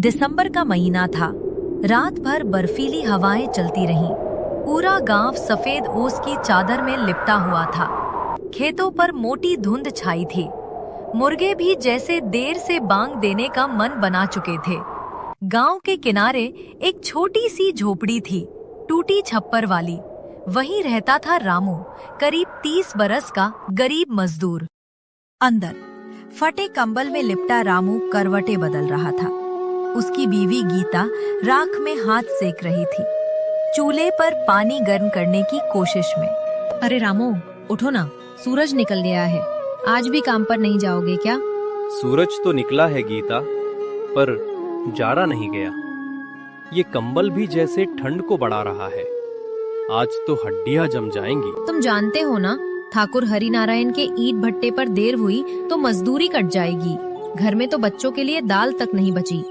दिसंबर का महीना था। रात भर बर्फीली हवाएं चलती रहीं। पूरा गांव सफेद ओस की चादर में लिपटा हुआ था। खेतों पर मोटी धुंध छाई थी। मुर्गे भी जैसे देर से बांग देने का मन बना चुके थे। गांव के किनारे एक छोटी सी झोपड़ी थी, टूटी छप्पर वाली। वहीं रहता था रामू, करीब 30 बरस का गरीब मजदूर। अंदर फटे कंबल में लिपटा रामू करवटें बदल रहा था। उसकी बीवी गीता राख में हाथ सेक रही थी, चूल्हे पर पानी गर्म करने की कोशिश में। अरे रामू, उठो ना, सूरज निकल गया है। आज भी काम पर नहीं जाओगे क्या? सूरज तो निकला है गीता, पर जाड़ा नहीं गया। ये कंबल भी जैसे ठंड को बढ़ा रहा है। आज तो हड्डियां जम जाएंगी। तुम जानते हो ना, ठाकुर हरिनारायण के ईंट भट्टे पर देर हुई तो मजदूरी कट जाएगी। घर में तो बच्चों के लिए दाल तक नहीं बची।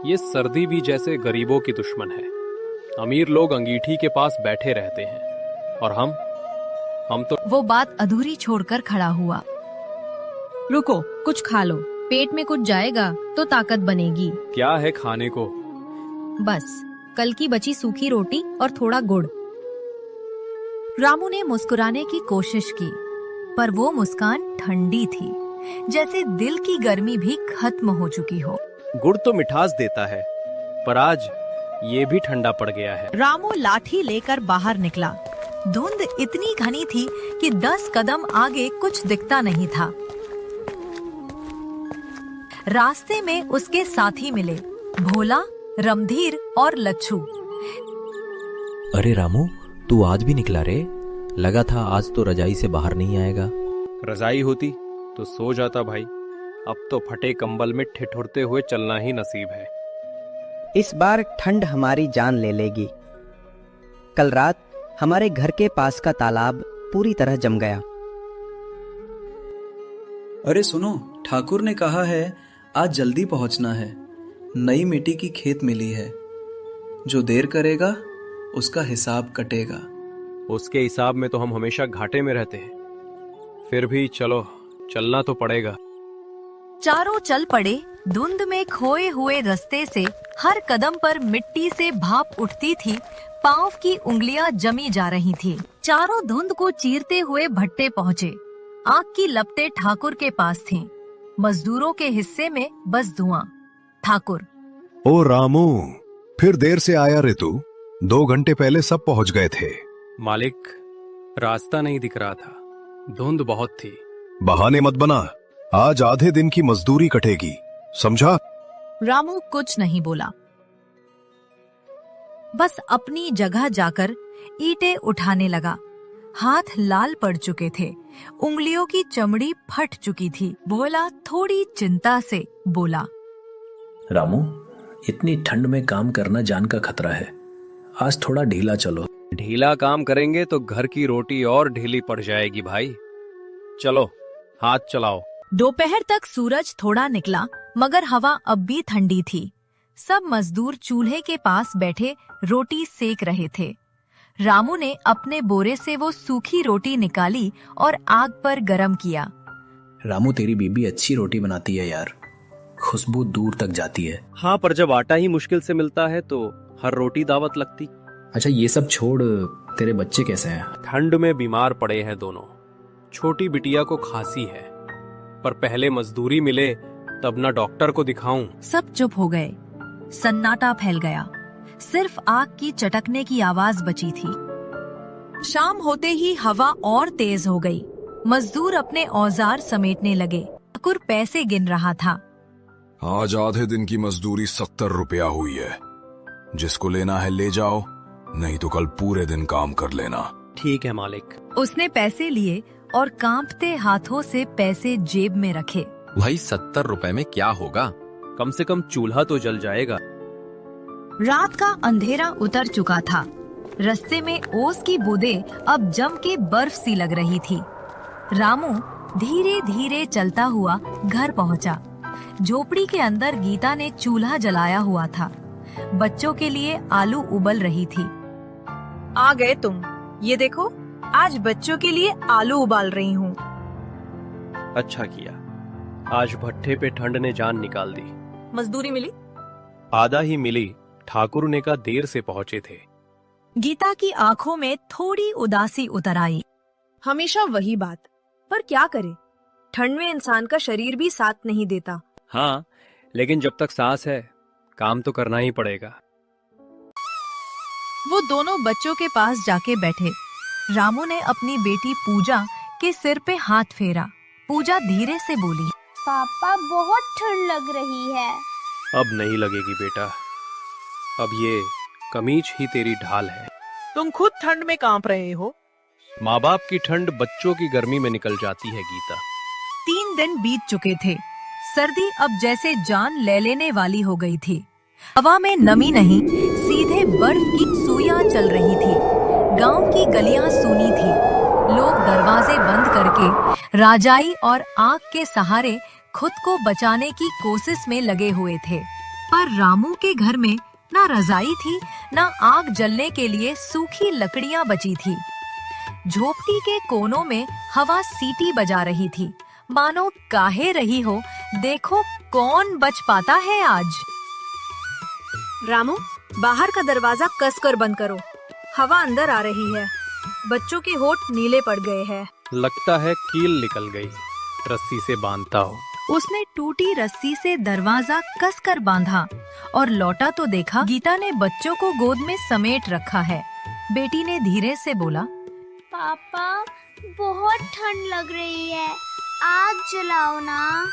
ये सर्दी भी जैसे गरीबों की दुश्मन है। अमीर लोग अंगीठी के पास बैठे रहते हैं और हम तो। वो बात अधूरी छोड़कर खड़ा हुआ। रुको, कुछ खा लो, पेट में कुछ जाएगा तो ताकत बनेगी। क्या है खाने को? बस कल की बची सूखी रोटी और थोड़ा गुड़। रामू ने मुस्कुराने की कोशिश की, पर वो मुस्कान ठंडी थी, जैसे दिल की गर्मी भी खत्म हो चुकी हो। गुड़ तो मिठास देता है, पर आज ये भी ठंडा पड़ गया है। रामू लाठी लेकर बाहर निकला। धुंध इतनी घनी थी कि 10 कदम आगे कुछ दिखता नहीं था। रास्ते में उसके साथी मिले, भोला, रमधीर और लच्छू। अरे रामू, तू आज भी निकला रे? लगा था आज तो रजाई से बाहर नहीं आएगा। रजाई होती तो सो जाता भाई। अब तो फटे कंबल में ठिठुरते हुए चलना ही नसीब है। इस बार ठंड हमारी जान ले लेगी। कल रात हमारे घर के पास का तालाब पूरी तरह जम गया। अरे सुनो, ठाकुर ने कहा है आज जल्दी पहुंचना है। नई मिट्टी की खेत मिली है। जो देर करेगा उसका हिसाब कटेगा। उसके हिसाब में तो हम हमेशा घाटे में रहते हैं। फिर भी चलो, चलना तो पड़ेगा। चारों चल पड़े। धुंध में खोए हुए रास्ते से हर कदम पर मिट्टी से भाप उठती थी। पांव की उंगलियां जमी जा रही थी। चारों धुंध को चीरते हुए भट्टे पहुँचे। आग की लपटें ठाकुर के पास थीं। मजदूरों के हिस्से में बस धुआं। ठाकुर: ओ रामू, फिर देर से आया रे तू? 2 घंटे पहले सब पहुंच गए थे। मालिक, रास्ता नहीं दिख रहा था, धुंध बहुत थी। बहाने मत बना, आज आधे दिन की मजदूरी कटेगी, समझा? रामू कुछ नहीं बोला, बस अपनी जगह जाकर ईंटें उठाने लगा। हाथ लाल पड़ चुके थे, उंगलियों की चमड़ी फट चुकी थी। भोला थोड़ी चिंता से बोला: रामू, इतनी ठंड में काम करना जान का खतरा है। आज थोड़ा ढीला चलो। ढीला काम करेंगे तो घर की रोटी और ढीली पड़ जाएगी भाई। चलो, हाथ चलाओ। दोपहर तक सूरज थोड़ा निकला, मगर हवा अब भी ठंडी थी। सब मजदूर चूल्हे के पास बैठे रोटी सेक रहे थे। रामू ने अपने बोरे से वो सूखी रोटी निकाली और आग पर गरम किया। रामू, तेरी बीबी अच्छी रोटी बनाती है यार, खुशबू दूर तक जाती है। हाँ, पर जब आटा ही मुश्किल से मिलता है तो हर रोटी दावत लगती। अच्छा ये सब छोड़, तेरे बच्चे कैसे हैं? ठंड में बीमार पड़े हैं दोनों। छोटी बिटिया को खांसी है, पर पहले मजदूरी मिले तब ना डॉक्टर को दिखाऊं। सब चुप हो गए। सन्नाटा फैल गया। सिर्फ आग की चटकने की आवाज बची थी। शाम होते ही हवा और तेज हो गई। मजदूर अपने औजार समेटने लगे। ठाकुर पैसे गिन रहा था। आज आधे दिन की मजदूरी 70 रुपया हुई है। जिसको लेना है ले जाओ, नहीं तो कल पूरे दिन काम कर लेना। ठीक है मालिक। उसने पैसे लिए और कांपते हाथों से पैसे जेब में रखे। भाई 70 रुपए में क्या होगा? कम से कम चूल्हा तो जल जाएगा। रात का अंधेरा उतर चुका था। रास्ते में ओस की बूंदें अब जम के बर्फ सी लग रही थी। रामू धीरे धीरे चलता हुआ घर पहुंचा। झोपड़ी के अंदर गीता ने चूल्हा जलाया हुआ था। बच्चों के लिए आलू उबल रही थी। आ गए तुम, ये देखो, आज बच्चों के लिए आलू उबाल रही हूँ। अच्छा किया, आज भट्ठे पे ठंड ने जान निकाल दी। मजदूरी मिली आधा ही मिली ठाकुर ने का देर से पहुंचे थे। गीता की आंखों में थोड़ी उदासी उतर आई। हमेशा वही बात, पर क्या करे, ठंड में इंसान का शरीर भी साथ नहीं देता। हाँ, लेकिन जब तक सांस है काम तो करना ही पड़ेगा। वो दोनों बच्चों के पास जाके बैठे। रामू ने अपनी बेटी पूजा के सिर पे हाथ फेरा। पूजा धीरे से बोली, पापा बहुत ठंड लग रही है। अब नहीं लगेगी बेटा, अब ये कमीज ही तेरी ढाल है। तुम खुद ठंड में कांप रहे हो। माँ बाप की ठंड बच्चों की गर्मी में निकल जाती है गीता। 3 दिन बीत चुके थे। सर्दी अब जैसे जान ले लेने वाली हो गई थी। हवा में नमी नहीं, सीधे बर्फ की सुइयां चल रही थी। गांव की गलियां सूनी थी। लोग दरवाजे बंद करके राजाई और आग के सहारे खुद को बचाने की कोशिश में लगे हुए थे। पर रामू के घर में ना रजाई थी, ना आग जलने के लिए सूखी लकड़ियां बची थी। झोपड़ी के कोनों में हवा सीटी बजा रही थी, मानो काहे रही हो, देखो कौन बच पाता है आज। रामू, बाहर का दरवाजा कसकर बंद करो, हवा अंदर आ रही है। बच्चों के होठ नीले पड़ गए हैं। लगता है कील निकल गई, रस्सी से बांधता हो। उसने टूटी रस्सी से दरवाजा कसकर बांधा और लौटा तो देखा गीता ने बच्चों को गोद में समेट रखा है। बेटी ने धीरे से बोला, पापा बहुत ठंड लग रही है, आग जलाओ ना।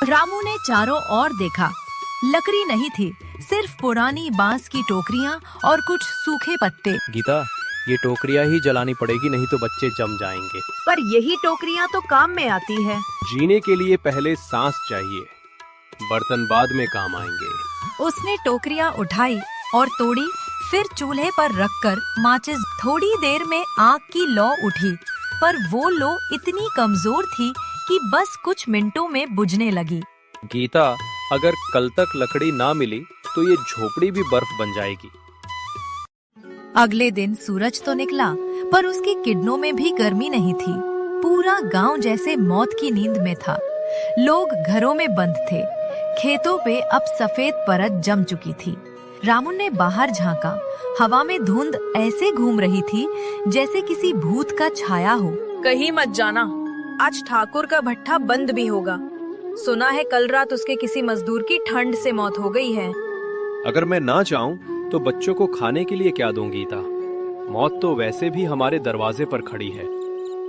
रामू ने चारों ओर देखा। लकड़ी नहीं थी, सिर्फ पुरानी बांस की टोकरियां और कुछ सूखे पत्ते। गीता, ये टोकरियां ही जलानी पड़ेगी, नहीं तो बच्चे जम जाएंगे। पर यही टोकरियां तो काम में आती है। जीने के लिए पहले सांस चाहिए, बर्तन बाद में काम आएंगे। उसने टोकरियां उठाई और तोड़ी, फिर चूल्हे पर रखकर माचिस। थोड़ी देर में आग की लौ उठी, पर वो लौ इतनी कमजोर थी कि बस कुछ मिनटों में बुझने लगी। गीता, अगर कल तक लकड़ी ना मिली तो ये झोपड़ी भी बर्फ बन जाएगी। अगले दिन सूरज तो निकला, पर उसकी किरणों में भी गर्मी नहीं थी। पूरा गांव जैसे मौत की नींद में था। लोग घरों में बंद थे। खेतों पे अब सफेद परत जम चुकी थी। रामू ने बाहर झांका। हवा में धुंध ऐसे घूम रही थी जैसे किसी भूत का छाया हो। कहीं मत जाना, आज ठाकुर का भट्ठा बंद भी होगा। सुना है कल रात उसके किसी मजदूर की ठंड से मौत हो गई है। अगर मैं ना चाहूं तो बच्चों को खाने के लिए क्या दूं गीता? मौत तो वैसे भी हमारे दरवाजे पर खड़ी है।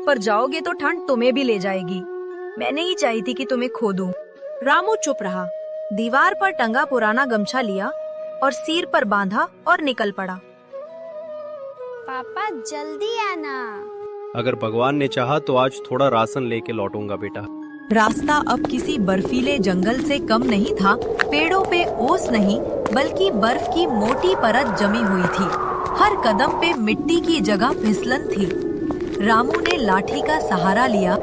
पर जाओगे तो ठंड तुम्हें भी ले जाएगी। मैंने ही चाही थी कि तुम्हें खो दूं। रामू चुप रहा। दीवार पर टंगा पुराना गमछा लिया और सिर पर बांधा और निकल पड़ा। पापा जल्दी आना। अगर भगवान ने चाहा तो आज थोड़ा राशन लेके लौटूंगा बेटा। रास्ता अब किसी बर्फीले जंगल से कम नहीं था। पेड़ों पे ओस नहीं, बल्कि बर्फ की मोटी परत जमी हुई थी। हर कदम पे मिट्टी की जगह फिसलन थी। रामू ने लाठी का सहारा लिया।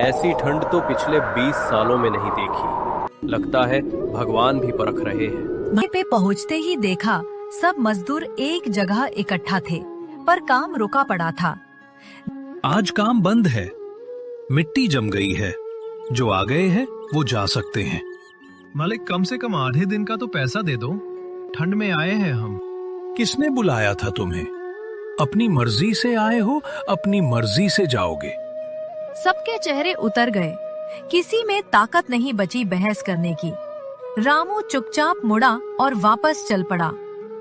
ऐसी ठंड तो पिछले 20 सालों में नहीं देखी। लगता है भगवान भी परख रहे हैं। वहीं पे पहुंचते ही देखा सब मजदूर एक जगह इकट्ठा थे, पर काम रुका पड़ा था। आज काम बंद है, मिट्टी जम गई है। जो आ गए हैं वो जा सकते हैं। मालिक, कम से कम आधे दिन का तो पैसा दे दो, ठंड में आए हैं हम। किसने बुलाया था तुम्हें? अपनी मर्जी से आए हो, अपनी मर्जी से जाओगे। सबके चेहरे उतर गए। किसी में ताकत नहीं बची बहस करने की। रामू चुपचाप मुड़ा और वापस चल पड़ा।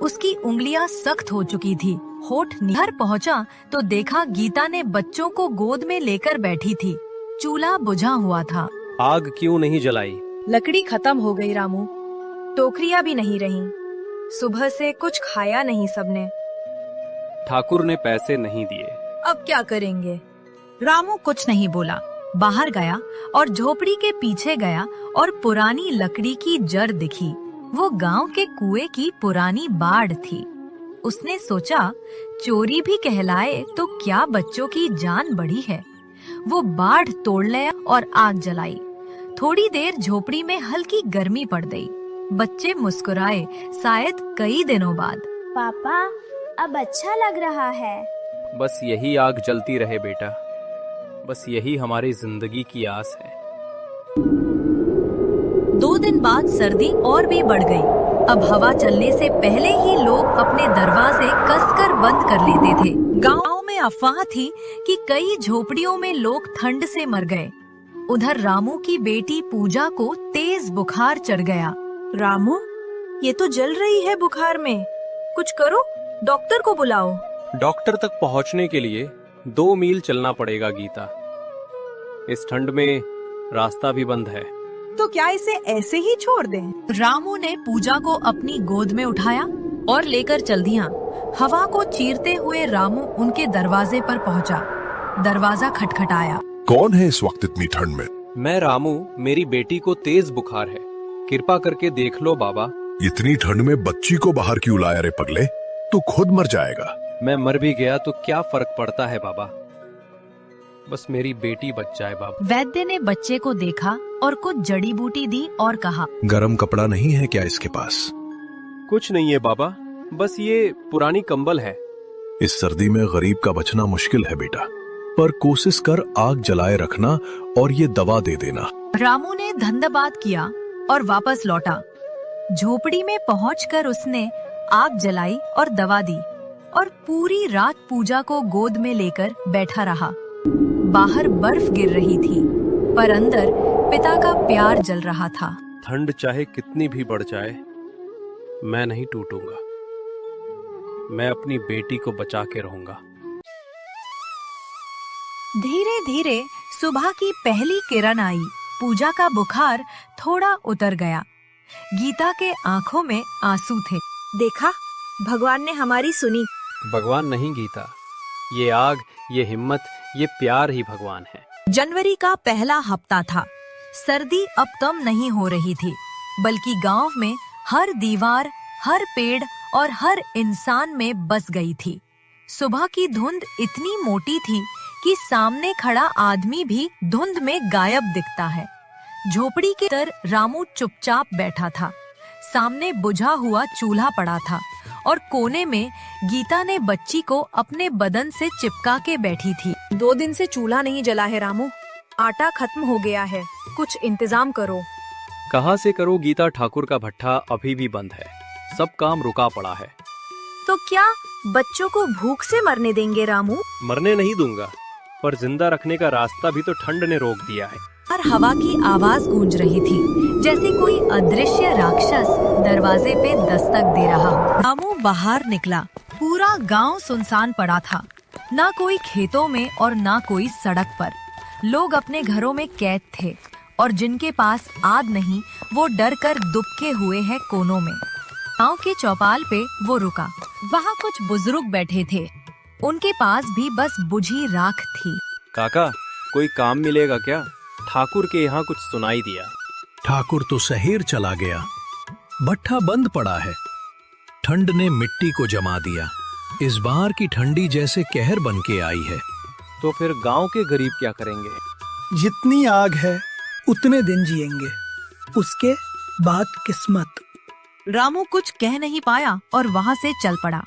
उसकी उंगलियां सख्त हो चुकी थी। होठ घर पहुंचा तो देखा गीता ने बच्चों को गोद में लेकर बैठी थी। चूल्हा बुझा हुआ था। आग क्यों नहीं जलाई? लकड़ी खत्म हो गई रामू, टोकरियां भी नहीं रहीं। सुबह से कुछ खाया नहीं सबने। ठाकुर ने पैसे नहीं दिए। अब क्या करेंगे? रामू कुछ नहीं बोला। बाहर गया और झोपड़ी के पीछे गया और पुरानी लकड़ी की जड़ दिखी। वो गांव के कुएं की पुरानी बाड़ थी। उसने सोचा, चोरी भी कहलाए तो क्या बच्चों की जान बड़ी है। वो बाड़ तोड़ लिया और आग जलाई। थोड़ी देर झोपड़ी में हल्की गर्मी पड़ गई। बच्चे मुस्कुराए, शायद कई दिनों बाद। पापा, अब अच्छा लग रहा है। बस यही आग जलती रहे बेटा, बस यही हमारी जिंदगी की आस है। 2 दिन बाद सर्दी और भी बढ़ गई। अब हवा चलने से पहले ही लोग अपने दरवाजे कसकर बंद कर लेते थे। गांव में अफवाह थी कि कई झोपड़ियों में लोग ठंड से मर गए। उधर रामू की बेटी पूजा को तेज बुखार चढ़ गया। रामू, ये तो जल रही है बुखार में, कुछ करो, डॉक्टर को बुलाओ। डॉक्टर तक पहुंचने के लिए 2 मील चलना पड़ेगा गीता। इस ठंड में रास्ता भी बंद है। तो क्या इसे ऐसे ही छोड़ दें? रामू ने पूजा को अपनी गोद में उठाया और लेकर चल दिया। हवा को चीरते हुए रामू उनके दरवाजे पर पहुंचा। दरवाजा खटखटाया। कौन है इस वक्त इतनी ठंड में? मैं रामू, मेरी बेटी को तेज बुखार है, कृपा करके देख लो बाबा। इतनी ठंड में बच्ची को बाहर क्यों लाया रे पगले? तू खुद मर जाएगा। मैं मर भी गया तो क्या फर्क पड़ता है बाबा, बस मेरी बेटी बच जाए बाबा। वैद्य ने बच्चे को देखा और कुछ जड़ी बूटी दी और कहा, गरम कपड़ा नहीं है क्या इसके पास? कुछ नहीं है बाबा, बस ये पुरानी कंबल है। इस सर्दी में गरीब का बचना मुश्किल है बेटा, पर कोशिश कर आग जलाए रखना और ये दवा दे देना। रामू ने धन्यवाद किया और वापस लौटा। झोपड़ी में पहुंचकर उसने आग जलाई और दवा दी और पूरी रात पूजा को गोद में लेकर बैठा रहा। बाहर बर्फ गिर रही थी, पर अंदर पिता का प्यार जल रहा था। ठंड चाहे कितनी भी बढ़ जाए, मैं नहीं टूटूंगा। मैं अपनी बेटी को बचा के रहूंगा। धीरे धीरे सुबह की पहली किरण आई। पूजा का बुखार थोड़ा उतर गया। गीता के आंखों में आंसू थे। देखा, भगवान ने हमारी सुनी। भगवान नहीं गीता, ये आग, ये हिम्मत, ये प्यार ही भगवान है। जनवरी का पहला हफ्ता था। सर्दी अब कम नहीं हो रही थी, बल्कि गांव में हर दीवार, हर पेड़ और हर इंसान में बस गई थी। सुबह की धुंध इतनी मोटी थी कि सामने खड़ा आदमी भी धुंध में गायब दिखता है। झोपड़ी के तर रामू चुपचाप बैठा था। सामने बुझा हुआ चूल्हा पड़ा था और कोने में गीता ने बच्ची को अपने बदन से चिपका के बैठी थी। 2 दिन से चूल्हा नहीं जला है रामू, आटा खत्म हो गया है, कुछ इंतजाम करो। कहाँ से करो गीता, ठाकुर का भट्ठा अभी भी बंद है, सब काम रुका पड़ा है। तो क्या बच्चों को भूख से मरने देंगे रामू? मरने नहीं दूंगा, पर जिंदा रखने का रास्ता भी तो ठंड ने रोक दिया है। और हवा की आवाज गूंज रही थी, जैसे कोई अदृश्य राक्षस दरवाजे पे दस्तक दे रहा हो। रामू बाहर निकला। पूरा गांव सुनसान पड़ा था, ना कोई खेतों में और ना कोई सड़क पर। लोग अपने घरों में कैद थे और जिनके पास आग नहीं, वो डर कर दुबके हुए हैं कोनों में। गांव के चौपाल पे वो रुका। वहाँ कुछ बुजुर्ग बैठे थे, उनके पास भी बस बुझी राख थी। काका, कोई काम मिलेगा क्या? ठाकुर के यहाँ कुछ सुनाई दिया। ठाकुर तो शहर चला गया, भट्ठा बंद पड़ा है। ठंड ने मिट्टी को जमा दिया। इस बार की ठंडी जैसे कहर बन के आई है। तो फिर गांव के गरीब क्या करेंगे? जितनी आग है उतने दिन जिएंगे, उसके बाद किस्मत। रामू कुछ कह नहीं पाया और वहाँ से चल पड़ा।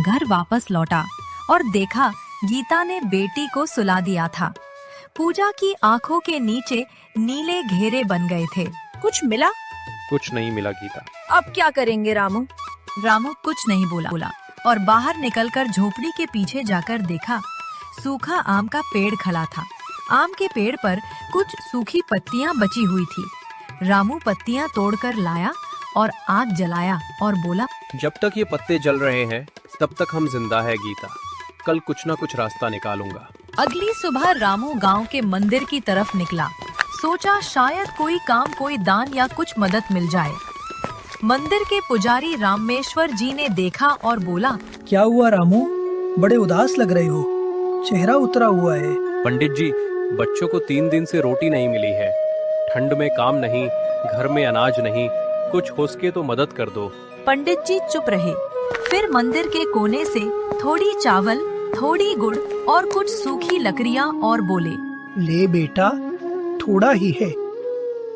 घर वापस लौटा और देखा गीता ने बेटी को सुला दिया था। पूजा की आंखों के नीचे नीले घेरे बन गए थे। कुछ मिला? कुछ नहीं मिला गीता। अब क्या करेंगे रामू? रामू कुछ नहीं बोला और बाहर निकलकर झोपड़ी के पीछे जाकर देखा, सूखा आम का पेड़ खड़ा था। आम के पेड़ पर कुछ सूखी पत्तियां बची हुई थी। रामू पत्तियां तोड़कर लाया और आग जलाया और बोला, जब तक ये पत्ते जल रहे हैं तब तक हम जिंदा है गीता, कल कुछ ना कुछ रास्ता निकालूंगा। अगली सुबह रामू गांव के मंदिर की तरफ निकला। सोचा शायद कोई काम, कोई दान या कुछ मदद मिल जाए। मंदिर के पुजारी रामेश्वर जी ने देखा और बोला, क्या हुआ रामू, बड़े उदास लग रहे हो, चेहरा उतरा हुआ है। पंडित जी, बच्चों को 3 दिन से रोटी नहीं मिली है। ठंड में काम नहीं, घर में अनाज नहीं, कुछ हो सके तो मदद कर दो। पंडित जी चुप रहे। फिर मंदिर के कोने से थोड़ी चावल, थोड़ी गुड़ और कुछ सूखी लकड़ियाँ और बोले, ले बेटा, थोड़ा ही है,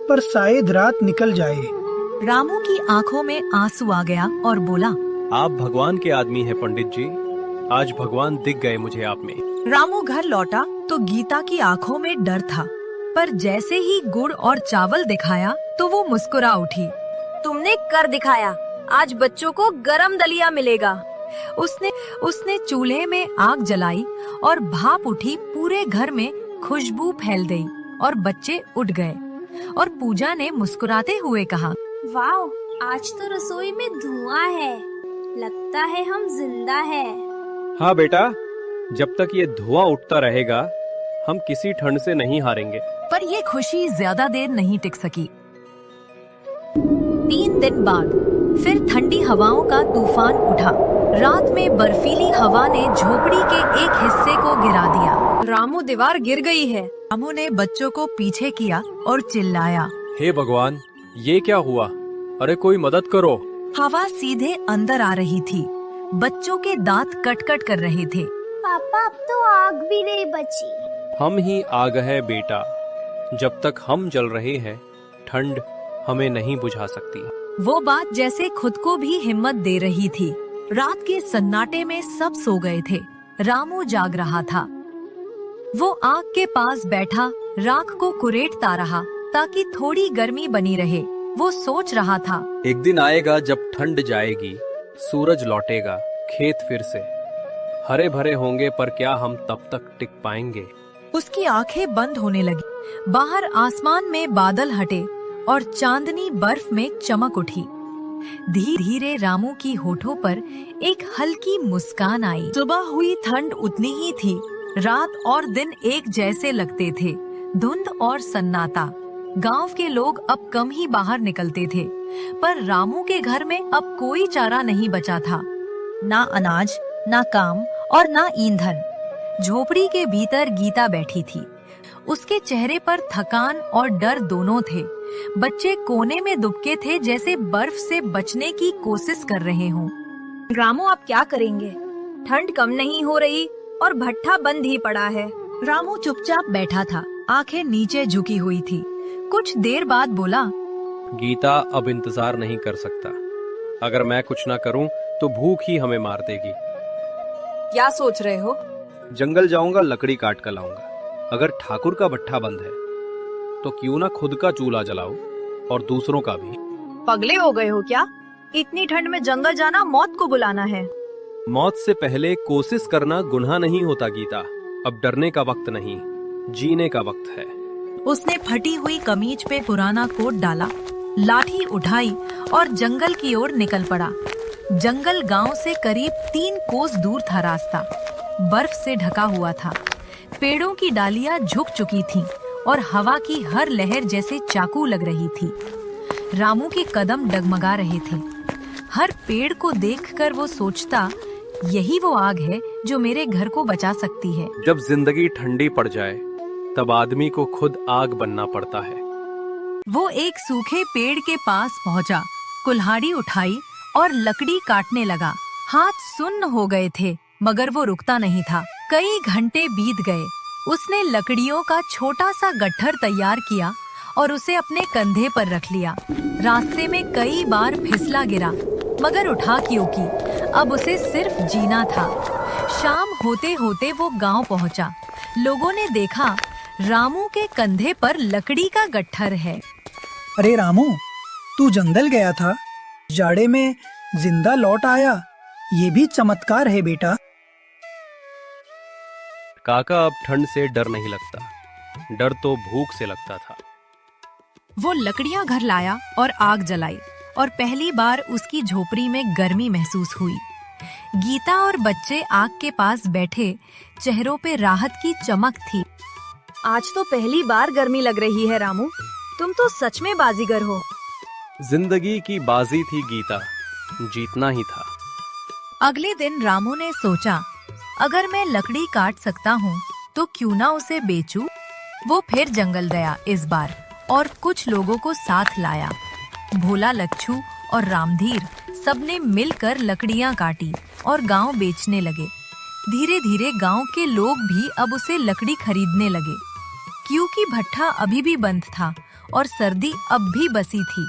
पर शायद रात निकल जाए। रामू की आंखों में आंसू आ गया और बोला, आप भगवान के आदमी हैं पंडित जी, आज भगवान दिख गए मुझे आप में। रामू घर लौटा तो गीता की आंखों में डर था। पर जैसे ही गुड़ और चावल दिखाया तो वो मुस्कुरा उठी। तुमने कर दिखाया, आज बच्चों को गरम दलिया मिलेगा। उसने चूल्हे में आग जलाई और भाप उठी, पूरे घर में खुशबू फैल गई और बच्चे उठ गए। और पूजा ने मुस्कुराते हुए कहा, वाओ, आज तो रसोई में धुआं है, लगता है हम जिंदा है। हाँ बेटा, जब तक ये धुआं उठता रहेगा हम किसी ठंड से नहीं हारेंगे। पर ये खुशी ज्यादा देर नहीं टिक सकी। 3 दिन बाद फिर ठंडी हवाओं का तूफान उठा। रात में बर्फीली हवा ने झोपड़ी के एक हिस्से को गिरा दिया। रामू, दीवार गिर गई है। रामू ने बच्चों को पीछे किया और चिल्लाया, हे भगवान, ये क्या हुआ? अरे कोई मदद करो। हवा सीधे अंदर आ रही थी। बच्चों के दांत कट-कट कर रहे थे। पापा, अब तो आग भी नहीं बची। हम ही आग है बेटा, जब तक हम जल रहे हैं ठंड हमें नहीं बुझा सकती। वो बात जैसे खुद को भी हिम्मत दे रही थी। रात के सन्नाटे में सब सो गए थे। रामू जाग रहा था। वो आग के पास बैठा राख को कुरेदता रहा ताकि थोड़ी गर्मी बनी रहे। वो सोच रहा था, एक दिन आएगा जब ठंड जाएगी, सूरज लौटेगा, खेत फिर से हरे भरे होंगे, पर क्या हम तब तक टिक पाएंगे? उसकी आंखें बंद होने लगी। बाहर आसमान में बादल हटे और चांदनी बर्फ में चमक उठी। धीरे धीरे रामू की होठों पर एक हल्की मुस्कान आई। सुबह हुई ठंड उतनी ही थी। रात और दिन एक जैसे लगते थे, धुंध और सन्नाटा। गांव के लोग अब कम ही बाहर निकलते थे, पर रामू के घर में अब कोई चारा नहीं बचा था। ना अनाज, ना काम और ना ईंधन। झोपड़ी के भीतर गीता बैठी थी। उसके चेहरे पर थकान और डर दोनों थे। बच्चे कोने में दुबके थे, जैसे बर्फ से बचने की कोशिश कर रहे हों। रामू, आप क्या करेंगे? ठंड कम नहीं हो रही और भट्ठा बंद ही पड़ा है। रामू चुपचाप बैठा था, आंखें नीचे झुकी हुई थी। कुछ देर बाद बोला, गीता, अब इंतजार नहीं कर सकता। अगर मैं कुछ ना करूं तो भूख ही हमें मार देगी। क्या सोच रहे हो? जंगल जाऊंगा, लकड़ी काट कर लाऊंगा। अगर ठाकुर का भट्ठा बंद है तो क्यों ना खुद का चूल्हा जलाऊं और दूसरों का भी। पगले हो गए हो क्या? इतनी ठंड में जंगल जाना मौत को बुलाना है। मौत से पहले कोशिश करना गुनाह नहीं होता गीता। अब डरने का वक्त नहीं, जीने का वक्त है। उसने फटी हुई कमीज पे पुराना कोट डाला, लाठी उठाई और जंगल की ओर निकल पड़ा। जंगल गांव से करीब 3 कोस दूर था। रास्ता बर्फ से ढका हुआ था। पेड़ों की डालियां झुक चुकी थीं और हवा की हर लहर जैसे चाकू लग रही थी। रामू के कदम डगमगा रहे थे। हर पेड़ को देखकर वो सोचता, यही वो आग है जो मेरे घर को बचा सकती है। जब जिंदगी ठंडी पड़ जाए तब आदमी को खुद आग बनना पड़ता है। वो एक सूखे पेड़ के पास पहुंचा, कुल्हाड़ी उठाई और लकड़ी काटने लगा। हाथ सुन्न हो गए थे, मगर वो रुकता नहीं था। कई घंटे बीत गए। उसने लकड़ियों का छोटा सा गट्ठर तैयार किया और उसे अपने कंधे पर रख लिया। रास्ते में कई बार फिसला गिरा, मगर उठा क्योंकि अब उसे सिर्फ जीना था। शाम होते होते वो गांव पहुंचा। लोगों ने देखा, रामू के कंधे पर लकड़ी का गट्ठर है। अरे रामू, तू जंगल गया था, जाड़े में जिंदा लौट आया, ये भी चमत्कार है बेटा। काका, अब ठंड से डर नहीं लगता, डर तो भूख से लगता था। वो लकड़ियां घर लाया और आग जलाई और पहली बार उसकी झोपड़ी में गर्मी महसूस हुई। गीता और बच्चे आग के पास बैठे, चेहरों पे राहत की चमक थी। आज तो पहली बार गर्मी लग रही है रामू, तुम तो सच में बाजीगर हो। जिंदगी की बाजी थी गीता, जीतना ही था। अगले दिन रामू ने सोचा, अगर मैं लकड़ी काट सकता हूँ तो क्यों ना उसे बेचूं? वो फिर जंगल गया इस बार और कुछ लोगों को साथ लाया। भोला, लच्छू और रामधीर सबने मिलकर लकड़ियां काटी और गांव बेचने लगे। धीरे धीरे गांव के लोग भी अब उसे लकड़ी खरीदने लगे, क्योंकि भट्ठा अभी भी बंद था और सर्दी अब भी बसी थी।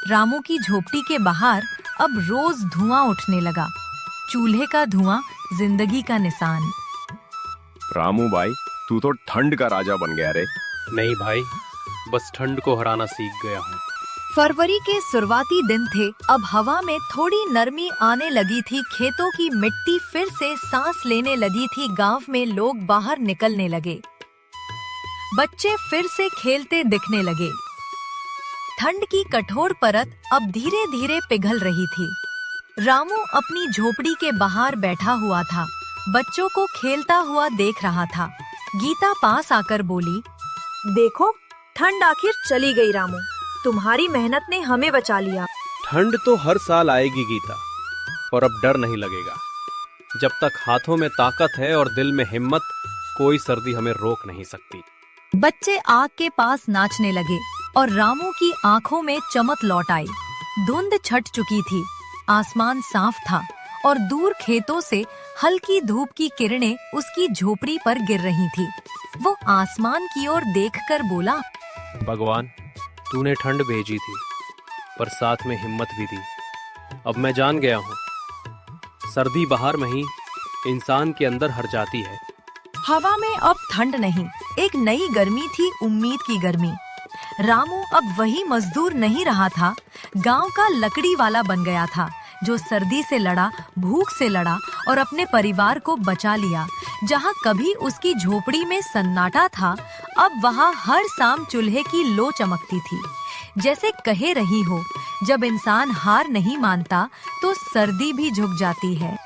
रामू की झोपड़ी के बाहर अब रोज धुआं उठने लगा। चूल्हे का धुआं जिंदगी का निशान। रामू भाई, तू तो ठंड का राजा बन गया रे। नहीं भाई, बस ठंड को हराना सीख गया हूँ। फरवरी के शुरुआती दिन थे। अब हवा में थोड़ी नरमी आने लगी थी। खेतों की मिट्टी फिर से सांस लेने लगी थी। गांव में लोग बाहर निकलने लगे। बच्चे फिर से खेलते दिखने लगे। ठंड की कठोर परत अब धीरे धीरे पिघल रही थी। रामू अपनी झोपड़ी के बाहर बैठा हुआ था। बच्चों को खेलता हुआ देख रहा था। गीता पास आकर बोली, देखो, ठंड आखिर चली गई रामू। तुम्हारी मेहनत ने हमें बचा लिया। ठंड तो हर साल आएगी गीता, और अब डर नहीं लगेगा। जब तक हाथों में ताकत है और दिल में हिम्मत, कोई सर्दी हमें रोक नहीं सकती। बच्चे आग के पास नाचने लगे और रामू की आंखों में चमक लौट आई। धुंध छट चुकी थी। आसमान साफ था और दूर खेतों से हल्की धूप की किरणें उसकी झोपड़ी पर गिर रही थी। वो आसमान की ओर देखकर बोला, भगवान, तूने ठंड भेजी थी, पर साथ में हिम्मत भी दी। अब मैं जान गया हूँ, सर्दी बाहर में ही इंसान के अंदर हर जाती है। हवा में अब ठंड नहीं, एक नई गर्मी थी, उम्मीद की गर्मी। रामू अब वही मजदूर नहीं रहा था। गांव का लकड़ी वाला बन गया था, जो सर्दी से लड़ा, भूख से लड़ा और अपने परिवार को बचा लिया। जहां कभी उसकी झोपड़ी में सन्नाटा था, अब वहां हर शाम चूल्हे की लो चमकती थी। जैसे कहे रही हो, जब इंसान हार नहीं मानता तो सर्दी भी झुक जाती है।